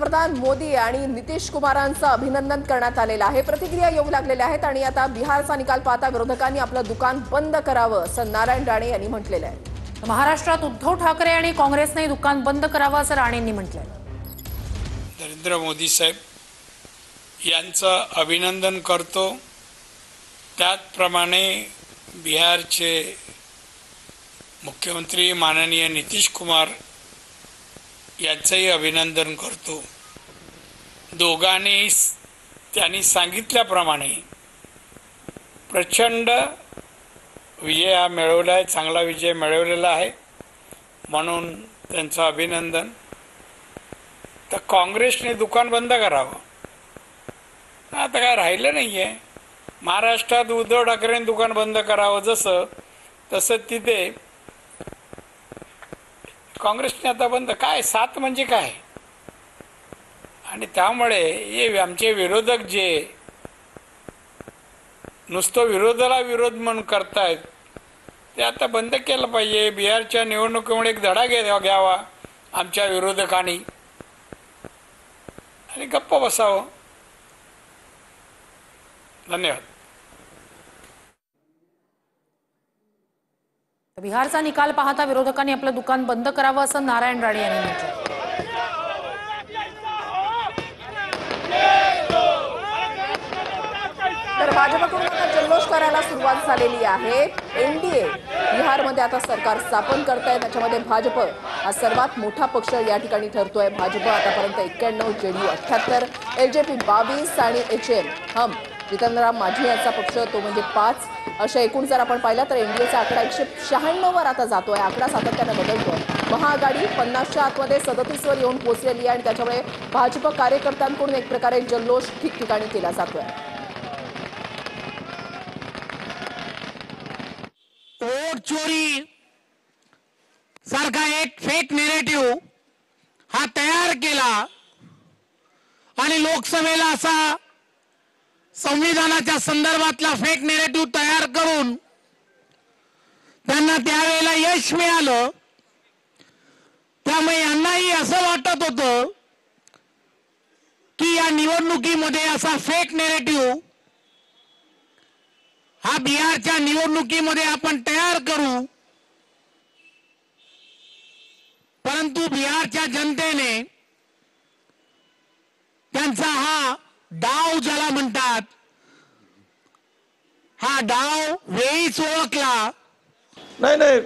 पंतप्रधान मोदी आणि नितीश कुमारांचं अभिनंदन करण्यात आलेलं आहे। प्रतिक्रिया येऊ लागलेल्या आहेत आणि आता बिहारचा निकाल पाहता विरोधकांनी आपलं दुकान बंद करावं असं नारायण राणे यांनी म्हटलेलं आहे। महाराष्ट्रात उद्धव ठाकरे आणि काँग्रेसने दुकान बंद करावं असं राणेंनी म्हटलंय। नरेंद्र मोदी साहेब यांचं अभिनंदन करतो। त्याचप्रमाणे बिहारचे मुख्यमंत्री माननीय नितीश कुमार यांचंही अभिनंदन करतो। दोघांनी त्यांनी सांगितल्याप्रमाणे प्रचंड विजय हा मिळवला आहे, चांगला विजय मिळवलेला आहे, म्हणून त्यांचं अभिनंदन। तर काँग्रेसने दुकान बंद करावं, आता काय राहिलं नाही आहे। महाराष्ट्रात उद्धव ठाकरेंनी दुकान बंद करावं जसं तसं तिथे काँग्रेसने आता बंद काय 7 म्हणजे काय। आणि त्यामुळे हे आमचे विरोधक जे नुसतं विरोधाला विरोध म्हणून करतायत ते आता बंद केलं पाहिजे। बिहारच्या निवडणुकीमुळे एक धडा घ्यावा आमच्या विरोधकांनी आणि गप्प बसावं। धन्यवाद। बिहारचा निकाल पाहता विरोधकांनी आपलं दुकान बंद करावं असं नारायण राणे यांनी म्हटलं। तर भाजपकडून आता जल्लोष करायला सुरुवात झालेली आहे। एनडीए बिहारमध्ये आता सरकार स्थापन करताय, त्याच्यामध्ये भाजप हा सर्वात मोठा पक्ष या ठिकाणी ठरतोय। भाजप आतापर्यंत 91, जेडीयू 78, एलजेपी 22 आणि एचएम हम जितेंद्रराव मांझी यांचा पक्ष तो म्हणजे 5 अशा एकूण जर आपण पाहिलं तर एनडीएचा आकडा 196 वर आता जातोय। आकडा सातत्याने बदलतोय। महाआघाडी 50च्या आतमध्ये 37 वर येऊन पोहोचलेली आहे आणि त्याच्यामुळे भाजप कार्यकर्त्यांकडून एक प्रकारे जल्लोष ठिकठिकाणी केला जातोय। वोट चोरी सारखा एक फेक नेरेटिव्ह हा तयार केला आणि लोकसभेला असा संविधानाच्या संदर्भातला फेक नेरेटिव्ह तयार करून त्यांना त्यावेळेला यश मिळालं। त्यामुळे यांनाही असं वाटत होतं की या निवडणुकीमध्ये असा फेक नेरेटिव्ह हा बिहारच्या निवडणुकीमध्ये आपण तयार करू, परंतु बिहारच्या जनतेने त्यांचा हा डाव ज्याला म्हणतात हा डाव वेळीच ओळखला। नाही